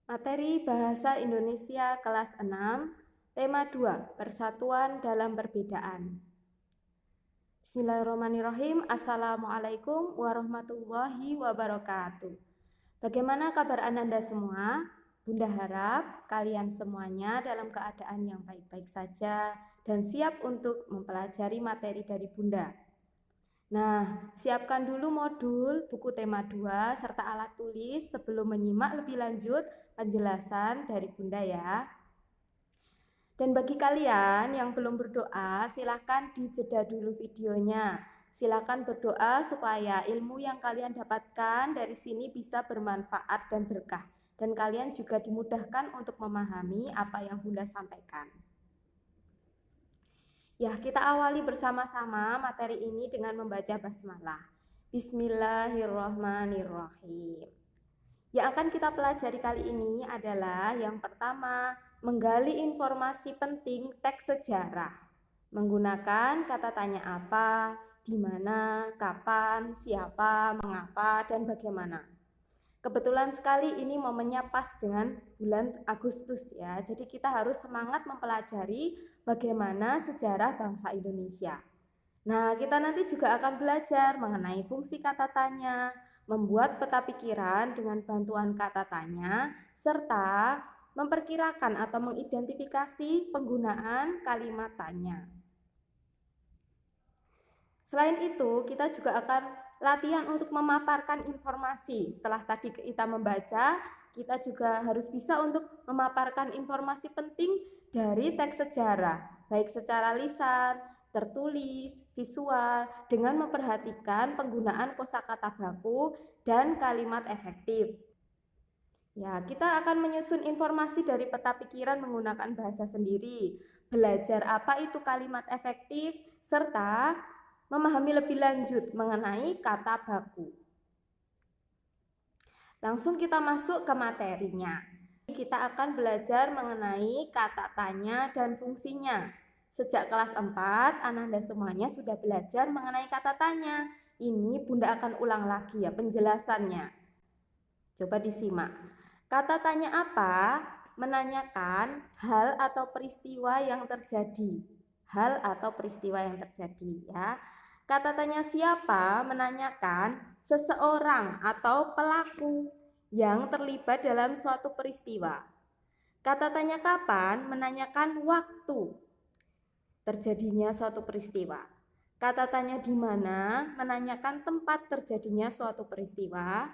Materi Bahasa Indonesia kelas 6, tema 2, Persatuan dalam Perbedaan. Bismillahirrahmanirrahim. Assalamualaikum warahmatullahi wabarakatuh. Bagaimana kabar Ananda semua? Bunda harap kalian semuanya dalam keadaan yang baik-baik saja dan siap untuk mempelajari materi dari Bunda. Nah, siapkan dulu modul, buku tema 2, serta alat tulis sebelum menyimak lebih lanjut penjelasan dari Bunda ya. Dan bagi kalian yang belum berdoa, silakan dijeda dulu videonya. Silakan berdoa supaya ilmu yang kalian dapatkan dari sini bisa bermanfaat dan berkah. Dan kalian juga dimudahkan untuk memahami apa yang Bunda sampaikan. Ya, kita awali bersama-sama materi ini dengan membaca basmalah. Bismillahirrahmanirrahim. Yang akan kita pelajari kali ini adalah yang pertama, menggali informasi penting teks sejarah. Menggunakan kata tanya apa, di mana, kapan, siapa, mengapa, dan bagaimana. Kebetulan sekali ini momennya pas dengan bulan Agustus ya. Jadi kita harus semangat mempelajari bagaimana sejarah bangsa Indonesia. Nah, kita nanti juga akan belajar mengenai fungsi kata tanya, membuat peta pikiran dengan bantuan kata tanya, serta memperkirakan atau mengidentifikasi penggunaan kalimat tanya. Selain itu, kita juga akan latihan untuk memaparkan informasi. Setelah tadi kita membaca, kita juga harus bisa untuk memaparkan informasi penting dari teks sejarah, baik secara lisan, tertulis, visual, dengan memperhatikan penggunaan kosakata baku dan kalimat efektif. Ya, kita akan menyusun informasi dari peta pikiran menggunakan bahasa sendiri, belajar apa itu kalimat efektif, serta memahami lebih lanjut mengenai kata baku. Langsung kita masuk ke materinya. Kita akan belajar mengenai kata tanya dan fungsinya. Sejak kelas 4, Ananda semuanya sudah belajar mengenai kata tanya. Ini Bunda akan ulang lagi ya penjelasannya. Coba disimak. Kata tanya apa? Menanyakan hal atau peristiwa yang terjadi. Hal atau peristiwa yang terjadi ya. Kata tanya siapa? Menanyakan seseorang atau pelaku yang terlibat dalam suatu peristiwa. Kata tanya kapan? Menanyakan waktu terjadinya suatu peristiwa. Kata tanya di mana? Menanyakan tempat terjadinya suatu peristiwa.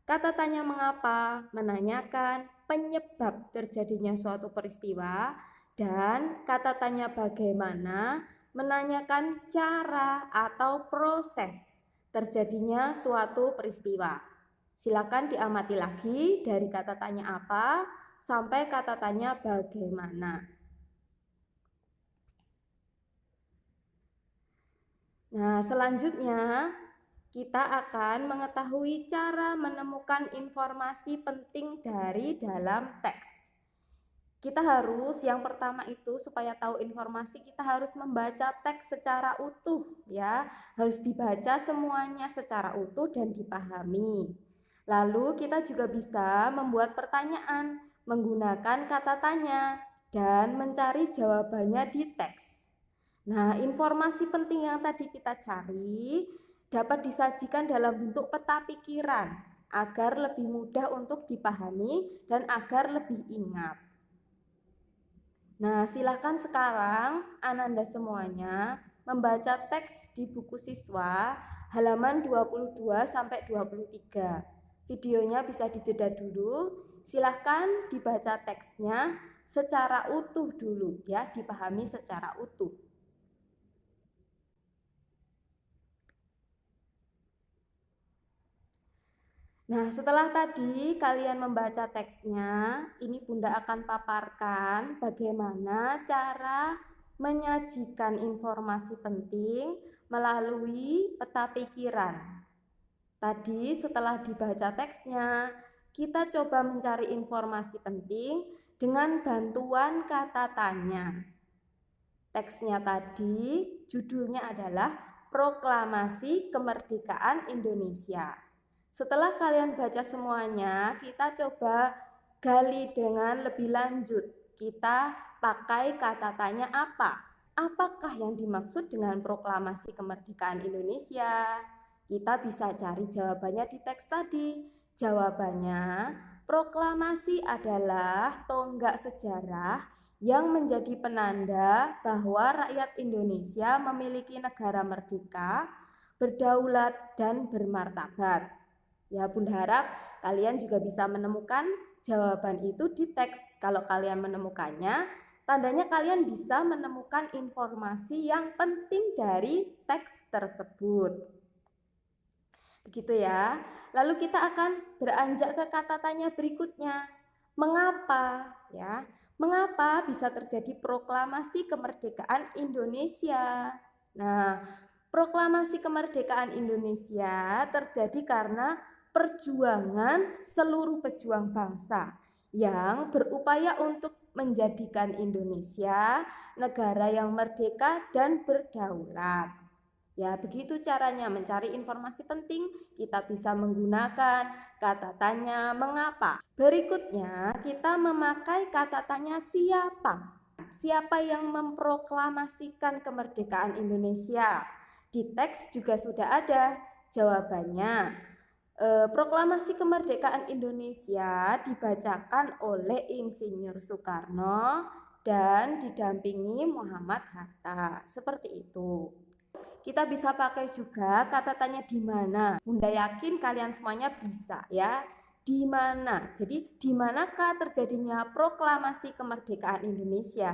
Kata tanya mengapa? Menanyakan penyebab terjadinya suatu peristiwa. Dan kata tanya bagaimana? Menanyakan cara atau proses terjadinya suatu peristiwa. Silakan diamati lagi dari kata tanya apa sampai kata tanya bagaimana. Nah, selanjutnya kita akan mengetahui cara menemukan informasi penting dari dalam teks. Kita harus yang pertama itu supaya tahu informasi kita harus membaca teks secara utuh ya. Harus dibaca semuanya secara utuh dan dipahami. Lalu kita juga bisa membuat pertanyaan menggunakan kata tanya dan mencari jawabannya di teks. Nah, informasi penting yang tadi kita cari dapat disajikan dalam bentuk peta pikiran agar lebih mudah untuk dipahami dan agar lebih ingat. Nah, silakan sekarang Ananda semuanya membaca teks di buku siswa halaman 22 sampai 23. Videonya bisa dijeda dulu. Silahkan dibaca teksnya secara utuh dulu ya, dipahami secara utuh. Nah, setelah tadi kalian membaca teksnya, ini Bunda akan paparkan bagaimana cara menyajikan informasi penting melalui peta pikiran. Tadi setelah dibaca teksnya, kita coba mencari informasi penting dengan bantuan kata tanya. Teksnya tadi judulnya adalah Proklamasi Kemerdekaan Indonesia. Setelah kalian baca semuanya, kita coba gali dengan lebih lanjut. Kita pakai kata tanya apa? Apakah yang dimaksud dengan proklamasi kemerdekaan Indonesia? Kita bisa cari jawabannya di teks tadi. Jawabannya, proklamasi adalah tonggak sejarah yang menjadi penanda bahwa rakyat Indonesia memiliki negara merdeka, berdaulat, dan bermartabat. Ya, Bunda harap kalian juga bisa menemukan jawaban itu di teks. Kalau kalian menemukannya, tandanya kalian bisa menemukan informasi yang penting dari teks tersebut. Begitu ya. Lalu kita akan beranjak ke kata tanya berikutnya. Mengapa? Ya, mengapa bisa terjadi proklamasi kemerdekaan Indonesia? Nah, proklamasi kemerdekaan Indonesia terjadi karena perjuangan seluruh pejuang bangsa yang berupaya untuk menjadikan Indonesia negara yang merdeka dan berdaulat. Ya, begitu caranya mencari informasi penting. Kita bisa menggunakan kata tanya mengapa. Berikutnya, kita memakai kata tanya siapa. Siapa yang memproklamasikan kemerdekaan Indonesia? Di teks juga sudah ada jawabannya. Proklamasi kemerdekaan Indonesia dibacakan oleh Insinyur Soekarno dan didampingi Muhammad Hatta. Seperti itu. Kita bisa pakai juga kata tanya di mana. Bunda yakin kalian semuanya bisa ya. Di mana? Jadi di manakah terjadinya proklamasi kemerdekaan Indonesia?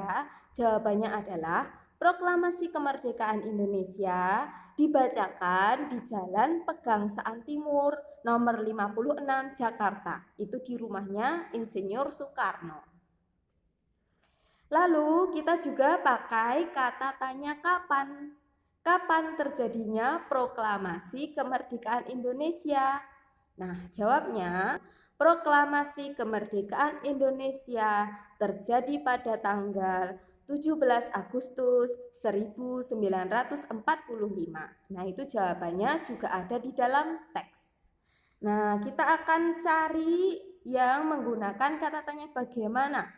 Jawabannya adalah proklamasi kemerdekaan Indonesia dibacakan di Jalan Pegangsaan Timur nomor 56 Jakarta. Itu di rumahnya Insinyur Soekarno. Lalu kita juga pakai kata tanya kapan. Kapan terjadinya proklamasi kemerdekaan Indonesia? Nah, jawabnya, proklamasi kemerdekaan Indonesia terjadi pada tanggal 17 Agustus 1945. Nah, itu jawabannya juga ada di dalam teks. Nah, kita akan cari yang menggunakan kata tanya bagaimana.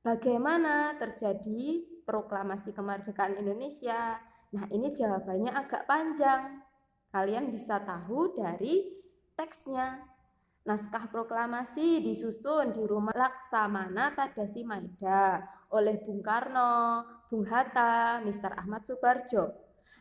Bagaimana terjadi proklamasi kemerdekaan Indonesia? Nah, ini jawabannya agak panjang. Kalian bisa tahu dari teksnya. Naskah proklamasi disusun di rumah Laksamana Tadasi Maeda oleh Bung Karno, Bung Hatta, Mr. Ahmad Subarjo.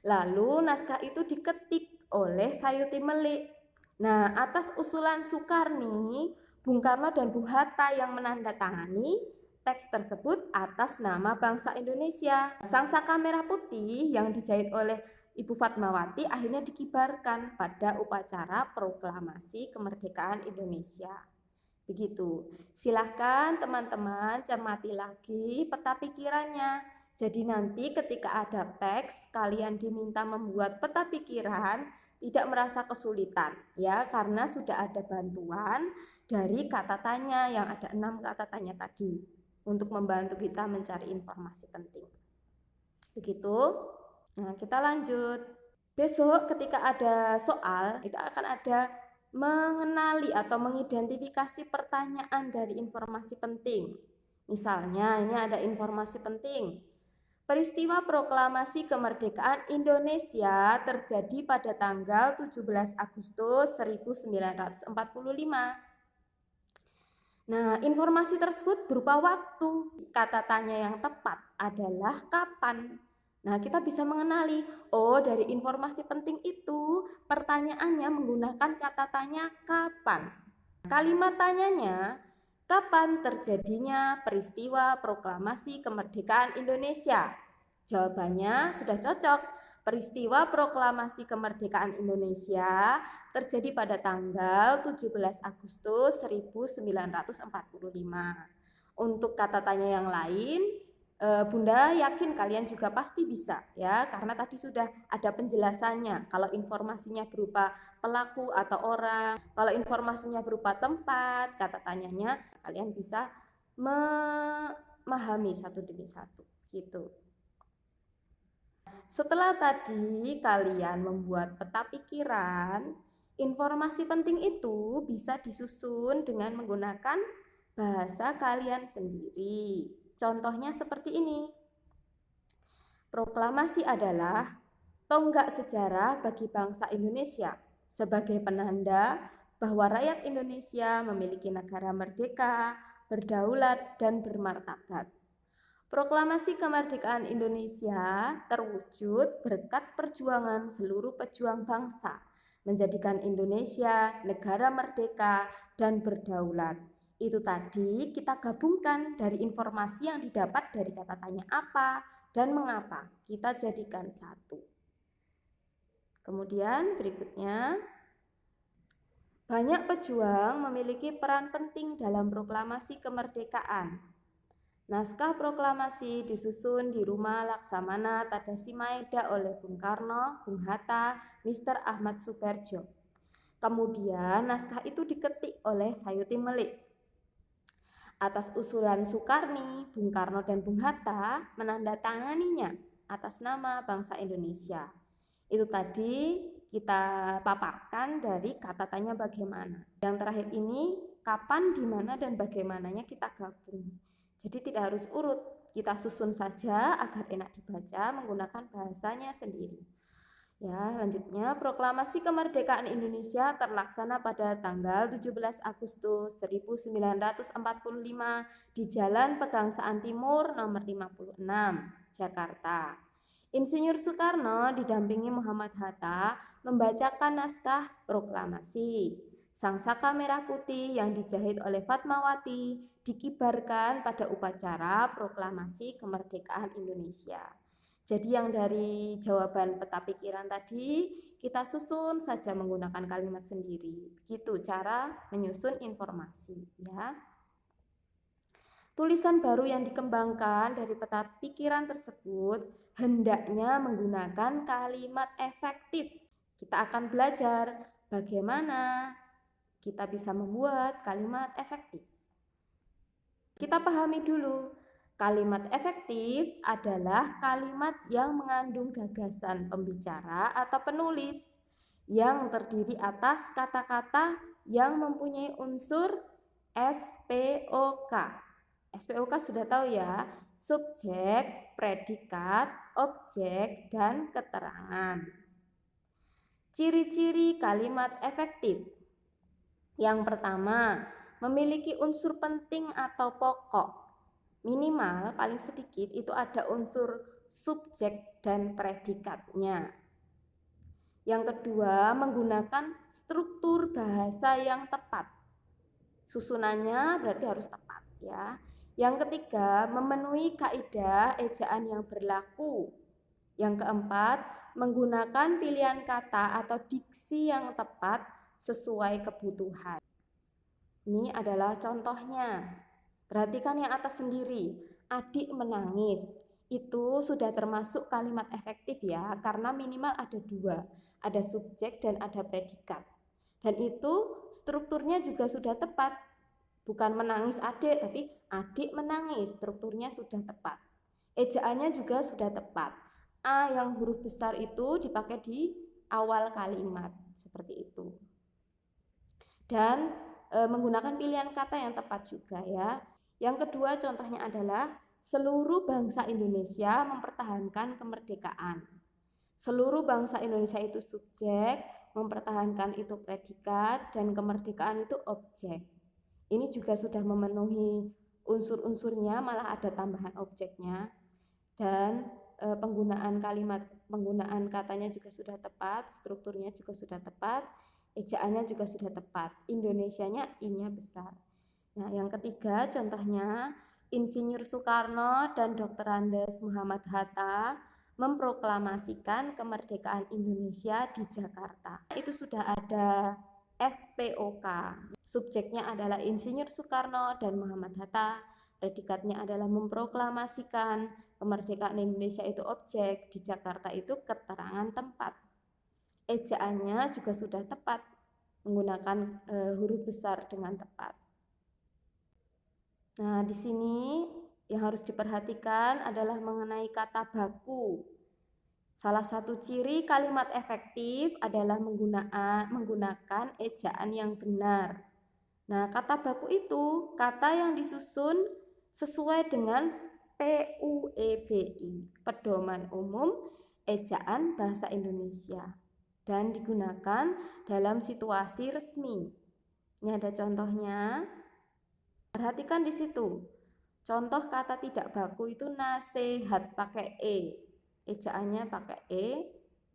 Lalu naskah itu diketik oleh Sayuti Melik. Nah, atas usulan Soekarni, Bung Karno dan Bung Hatta yang menandatangani teks tersebut atas nama bangsa Indonesia. Sangsaka merah putih yang dijahit oleh Ibu Fatmawati akhirnya dikibarkan pada upacara proklamasi kemerdekaan Indonesia. Begitu. Silahkan teman-teman cermati lagi peta pikirannya. Jadi nanti ketika ada teks, kalian diminta membuat peta pikiran, tidak merasa kesulitan ya, karena sudah ada bantuan dari kata tanya yang ada 6 kata tanya tadi untuk membantu kita mencari informasi penting. Begitu. Nah, kita lanjut. Besok ketika ada soal, itu akan ada mengenali atau mengidentifikasi pertanyaan dari informasi penting. Misalnya, ini ada informasi penting. Peristiwa proklamasi kemerdekaan Indonesia terjadi pada tanggal 17 Agustus 1945. Nah, informasi tersebut berupa waktu. Kata tanya yang tepat adalah kapan. Nah, kita bisa mengenali, oh dari informasi penting itu pertanyaannya menggunakan kata tanya kapan. Kalimat tanyanya, kapan terjadinya peristiwa proklamasi kemerdekaan Indonesia? Jawabannya sudah cocok. Peristiwa proklamasi kemerdekaan Indonesia terjadi pada tanggal 17 Agustus 1945. Untuk kata tanya yang lain, Bunda yakin kalian juga pasti bisa ya, karena tadi sudah ada penjelasannya. Kalau informasinya berupa pelaku atau orang, kalau informasinya berupa tempat, kata tanyanya kalian bisa memahami satu demi satu gitu. Setelah tadi kalian membuat peta pikiran, informasi penting itu bisa disusun dengan menggunakan bahasa kalian sendiri. Contohnya seperti ini. Proklamasi adalah tonggak sejarah bagi bangsa Indonesia sebagai penanda bahwa rakyat Indonesia memiliki negara merdeka, berdaulat, dan bermartabat. Proklamasi kemerdekaan Indonesia terwujud berkat perjuangan seluruh pejuang bangsa, menjadikan Indonesia negara merdeka dan berdaulat. Itu tadi kita gabungkan dari informasi yang didapat dari kata tanya apa dan mengapa, kita jadikan satu. Kemudian berikutnya, banyak pejuang memiliki peran penting dalam proklamasi kemerdekaan. Naskah proklamasi disusun di rumah Laksamana Tadasimaeda oleh Bung Karno, Bung Hatta, Mr. Ahmad Subarjo. Kemudian naskah itu diketik oleh Sayuti Melik. Atas usulan Sukarni, Bung Karno dan Bung Hatta menandatanganinya atas nama bangsa Indonesia. Itu tadi kita paparkan dari kata tanya bagaimana. Yang terakhir ini kapan, di mana, dan bagaimananya kita gabung. Jadi tidak harus urut, kita susun saja agar enak dibaca menggunakan bahasanya sendiri. Ya, lanjutnya proklamasi kemerdekaan Indonesia terlaksana pada tanggal 17 Agustus 1945 di Jalan Pegangsaan Timur nomor 56, Jakarta. Insinyur Soekarno didampingi Muhammad Hatta membacakan naskah proklamasi. Sang saka merah putih yang dijahit oleh Fatmawati dikibarkan pada upacara proklamasi kemerdekaan Indonesia. Jadi yang dari jawaban peta pikiran tadi kita susun saja menggunakan kalimat sendiri. Begitu cara menyusun informasi, ya. Tulisan baru yang dikembangkan dari peta pikiran tersebut hendaknya menggunakan kalimat efektif. Kita akan belajar bagaimana kita bisa membuat kalimat efektif. Kita pahami dulu, kalimat efektif adalah kalimat yang mengandung gagasan pembicara atau penulis yang terdiri atas kata-kata yang mempunyai unsur SPOK. SPOK sudah tahu ya, subjek, predikat, objek, dan keterangan. Ciri-ciri kalimat efektif. Yang pertama, memiliki unsur penting atau pokok. Minimal paling sedikit itu ada unsur subjek dan predikatnya. Yang kedua, menggunakan struktur bahasa yang tepat. Susunannya berarti harus tepat, ya. Yang ketiga, memenuhi kaidah ejaan yang berlaku. Yang keempat, menggunakan pilihan kata atau diksi yang tepat sesuai kebutuhan. Ini adalah contohnya. Perhatikan yang atas sendiri. Adik menangis. Itu sudah termasuk kalimat efektif ya, karena minimal ada dua. Ada subjek dan ada predikat. Dan itu strukturnya juga sudah tepat. Bukan menangis adik, tapi adik menangis. Strukturnya sudah tepat. Ejaannya juga sudah tepat. A yang huruf besar itu dipakai di awal kalimat. Seperti itu. Dan menggunakan pilihan kata yang tepat juga ya. Yang kedua contohnya adalah seluruh bangsa Indonesia mempertahankan kemerdekaan. Seluruh bangsa Indonesia itu subjek, mempertahankan itu predikat, dan kemerdekaan itu objek. Ini juga sudah memenuhi unsur-unsurnya, malah ada tambahan objeknya. Dan penggunaan katanya juga sudah tepat, strukturnya juga sudah tepat, ejaannya juga sudah tepat, Indonesianya I-nya besar. Nah, yang ketiga contohnya Insinyur Soekarno dan Dr. Andes Muhammad Hatta memproklamasikan kemerdekaan Indonesia di Jakarta. Itu sudah ada SPOK. Subjeknya adalah Insinyur Soekarno dan Muhammad Hatta. Predikatnya adalah memproklamasikan kemerdekaan Indonesia itu objek, di Jakarta itu keterangan tempat. Ejaannya juga sudah tepat, menggunakan huruf besar dengan tepat. Nah, di sini yang harus diperhatikan adalah mengenai kata baku. Salah satu ciri kalimat efektif adalah menggunakan ejaan yang benar. Nah, kata baku itu kata yang disusun sesuai dengan PUEBI, Pedoman Umum Ejaan Bahasa Indonesia, dan digunakan dalam situasi resmi. Ini ada contohnya. Perhatikan di situ. Contoh kata tidak baku itu nasihat pakai E. Ejaannya pakai E,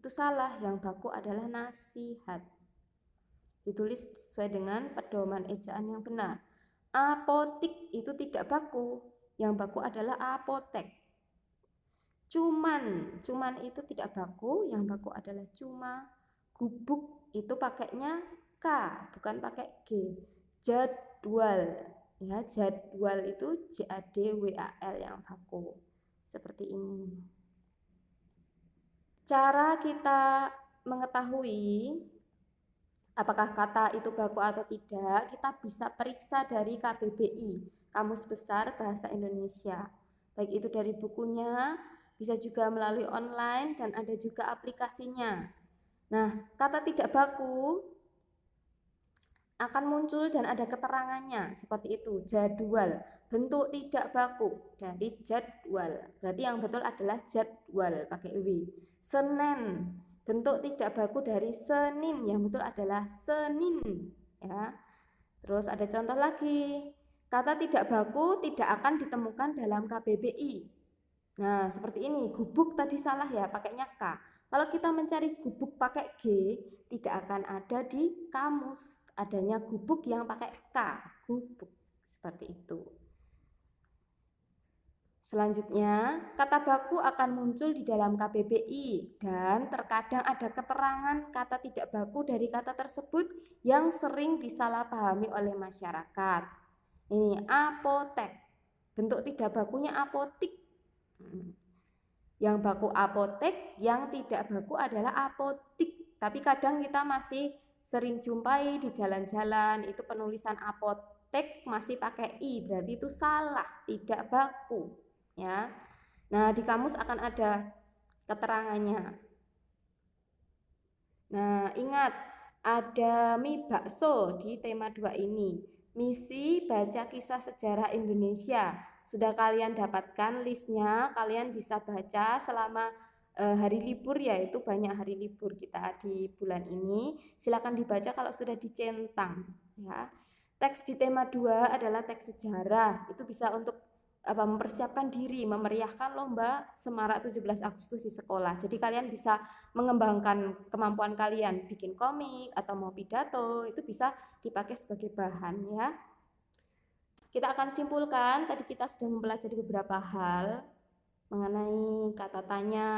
itu salah. Yang baku adalah nasihat. Ditulis sesuai dengan pedoman ejaan yang benar. Apotik itu tidak baku. Yang baku adalah apotek. Cuman itu tidak baku. Yang baku adalah cuma. Gubuk itu pakainya K, bukan pakai G. Jadwal, ya, jadwal itu JADWAL yang baku. Seperti ini. Cara kita mengetahui apakah kata itu baku atau tidak, kita bisa periksa dari KBBI, Kamus Besar Bahasa Indonesia. Baik itu dari bukunya, bisa juga melalui online, dan ada juga aplikasinya. Nah, kata tidak baku akan muncul dan ada keterangannya seperti itu. Jadwal, bentuk tidak baku dari jadwal. Berarti yang betul adalah jadwal pakai W. Senen, bentuk tidak baku dari Senin, yang betul adalah Senin, ya. Terus ada contoh lagi. Kata tidak baku tidak akan ditemukan dalam KBBI. Nah, seperti ini. Gubuk tadi salah ya, pakainya K. Kalau kita mencari gubuk pakai G, tidak akan ada di kamus. Adanya gubuk yang pakai K, gubuk. Seperti itu. Selanjutnya, kata baku akan muncul di dalam KBBI dan terkadang ada keterangan kata tidak baku dari kata tersebut yang sering disalahpahami oleh masyarakat. Ini apotek. Bentuk tidak bakunya apotik. Yang baku apotek, yang tidak baku adalah apotik. Tapi kadang kita masih sering jumpai di jalan-jalan itu penulisan apotek masih pakai I, berarti itu salah, tidak baku, ya. Nah, di kamus akan ada keterangannya. Nah, ingat ada mie bakso di tema 2 ini. Misi baca kisah sejarah Indonesia. Sudah kalian dapatkan listnya, kalian bisa baca selama hari libur, yaitu banyak hari libur kita di bulan ini. Silakan dibaca kalau sudah dicentang, ya. Teks di tema 2 adalah teks sejarah. Itu bisa untuk mempersiapkan diri, memeriahkan lomba Semarak 17 Agustus di sekolah. Jadi kalian bisa mengembangkan kemampuan kalian bikin komik atau mau pidato, itu bisa dipakai sebagai bahan, ya. Kita akan simpulkan, tadi kita sudah mempelajari beberapa hal mengenai kata tanya,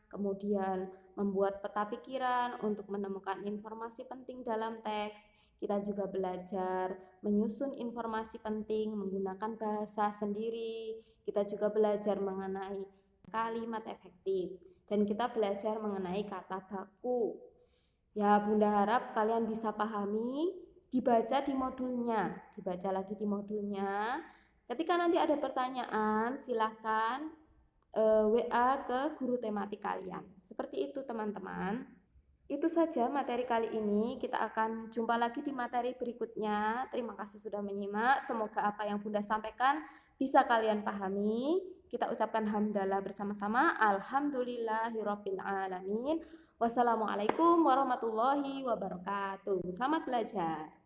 kemudian membuat peta pikiran untuk menemukan informasi penting dalam teks. Kita juga belajar menyusun informasi penting menggunakan bahasa sendiri. Kita juga belajar mengenai kalimat efektif. Dan kita belajar mengenai kata baku. Ya, Bunda harap kalian bisa pahami, dibaca di modulnya. Dibaca lagi di modulnya. Ketika nanti ada pertanyaan, silakan WA ke guru tematik kalian. Seperti itu teman-teman. Itu saja materi kali ini. Kita akan jumpa lagi di materi berikutnya. Terima kasih sudah menyimak. Semoga apa yang Bunda sampaikan bisa kalian pahami. Kita ucapkan hamdalah bersama-sama. Alhamdulillahirabbil alamin. Wassalamualaikum warahmatullahi wabarakatuh. Selamat belajar.